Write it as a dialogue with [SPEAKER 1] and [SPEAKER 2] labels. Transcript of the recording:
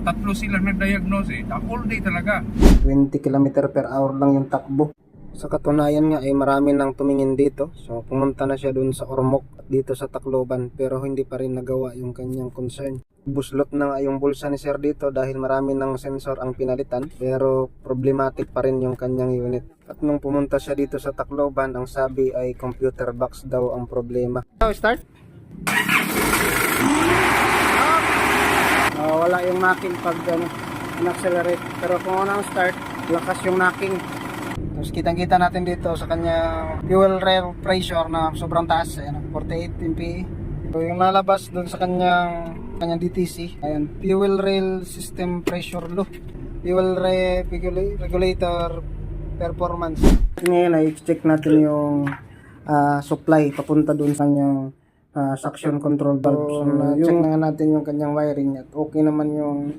[SPEAKER 1] Tatlo sila nag-diagnose all day talaga.
[SPEAKER 2] 20 km per hour lang yung takbo. Sa katunayan nga ay marami nang tumingin dito. So pumunta na siya dun sa Ormoc at dito sa Tacloban, pero hindi pa rin nagawa yung kanyang concern. Buslot na nga yung bulsa ni sir dito dahil marami ng sensor ang pinalitan, pero problematic pa rin yung kanyang unit. At nung pumunta siya dito sa Tacloban, ang sabi ay computer box daw ang problema. Start? Wala yung knocking pag in-accelerate, pero kung unang start, lakas yung knocking. Tapos kitang-kita natin dito sa kanya fuel rail pressure na sobrang taas, ayan, 48 MPa. So yung nalabas doon sa kanyang DTC, ayan, fuel rail system pressure low, fuel rail regulator performance. Ngayon ay check natin yung supply papunta doon sa kanyang suction control valve. So, check na natin yung kanyang wiring at okay naman yung